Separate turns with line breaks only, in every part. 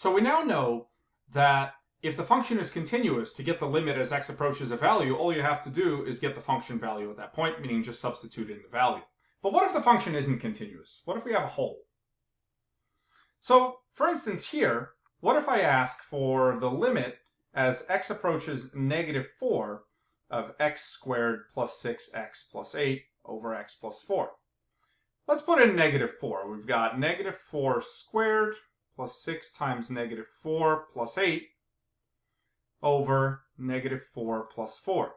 So we now know that if the function is continuous, to get the limit as x approaches a value, all you have to do is get the function value at that point, meaning just substitute in the value. But what if the function isn't continuous? What if we have a hole? So, for instance here, what if I ask for the limit as x approaches -4 of x squared plus 6x plus 8 over x plus 4? Let's put in -4. We've got -4 squared plus 6 times -4 plus 8 over -4 plus 4.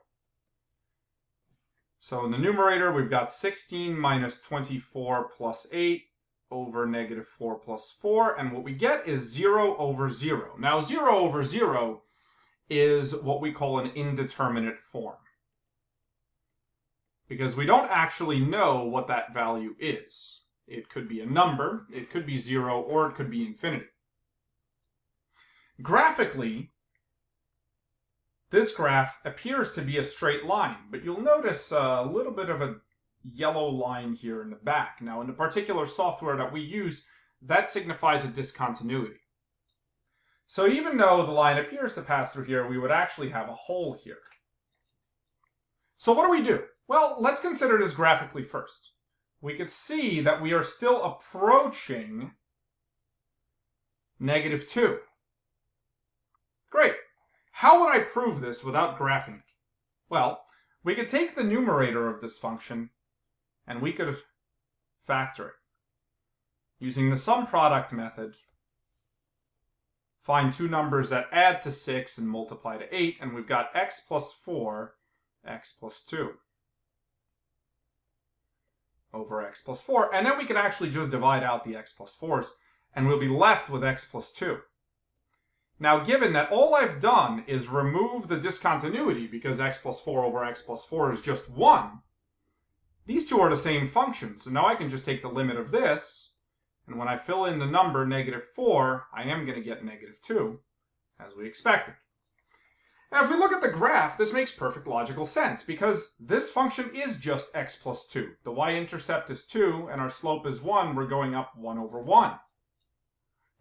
So in the numerator, we've got 16 minus 24 plus 8 over -4 plus 4, and what we get is 0 over 0. Now 0 over 0 is what we call an indeterminate form, because we don't actually know what that value is. It could be a number, it could be 0, or it could be infinity. Graphically, this graph appears to be a straight line, but you'll notice a little bit of a yellow line here in the back. Now, in the particular software that we use, that signifies a discontinuity. So even though the line appears to pass through here, we would actually have a hole here. So what do we do? Well, let's consider this graphically first. We could see that we are still approaching -2. Great. How would I prove this without graphing it? Well, we could take the numerator of this function and we could factor it. Using the sum product method, find two numbers that add to 6 and multiply to 8, and we've got x plus 4, x plus 2 over x plus 4. And then we could actually just divide out the x plus 4's, and we'll be left with x plus 2. Now, given that all I've done is remove the discontinuity because x plus 4 over x plus 4 is just 1, these two are the same function. So now I can just take the limit of this, and when I fill in the number -4, I am going to get -2, as we expected. Now, if we look at the graph, this makes perfect logical sense, because this function is just x plus 2. The y-intercept is 2, and our slope is 1. We're going up 1 over 1.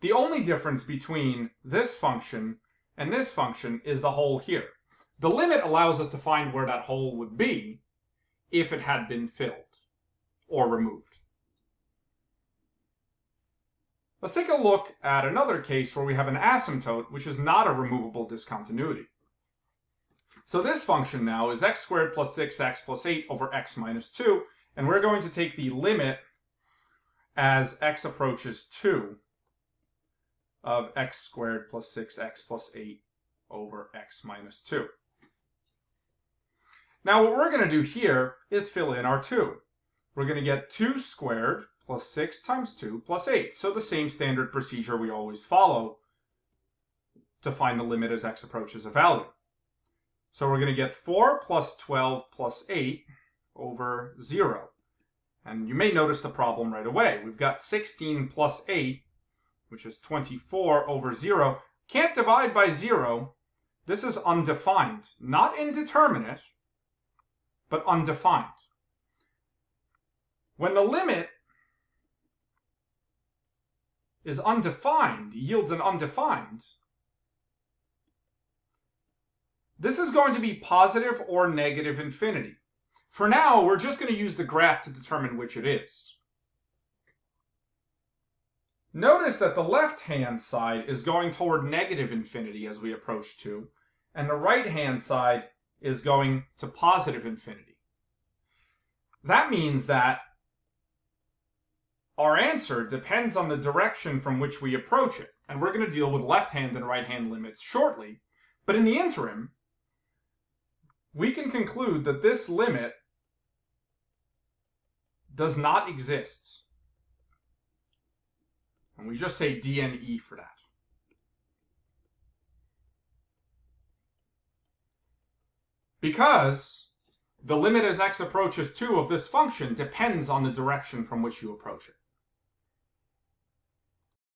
The only difference between this function and this function is the hole here. The limit allows us to find where that hole would be if it had been filled or removed. Let's take a look at another case where we have an asymptote, which is not a removable discontinuity. So this function now is x squared plus 6x plus 8 over x minus 2, and we're going to take the limit as x approaches 2 of x squared plus 6x plus 8 over x minus 2. Now what we're going to do here is fill in our 2. We're going to get 2 squared plus 6 times 2 plus 8. So the same standard procedure we always follow to find the limit as x approaches a value. So we're going to get 4 plus 12 plus 8 over 0. And you may notice the problem right away. We've got 16 plus 8, which is 24 over 0. Can't divide by 0. This is undefined. Not indeterminate, but undefined. When the limit is undefined, yields an undefined, this is going to be positive or negative infinity. For now, we're just going to use the graph to determine which it is. Notice that the left-hand side is going toward negative infinity as we approach 2, and the right-hand side is going to positive infinity. That means that our answer depends on the direction from which we approach it, and we're going to deal with left-hand and right-hand limits shortly. But in the interim, we can conclude that this limit does not exist. And we just say DNE for that. Because the limit as x approaches 2 of this function depends on the direction from which you approach it.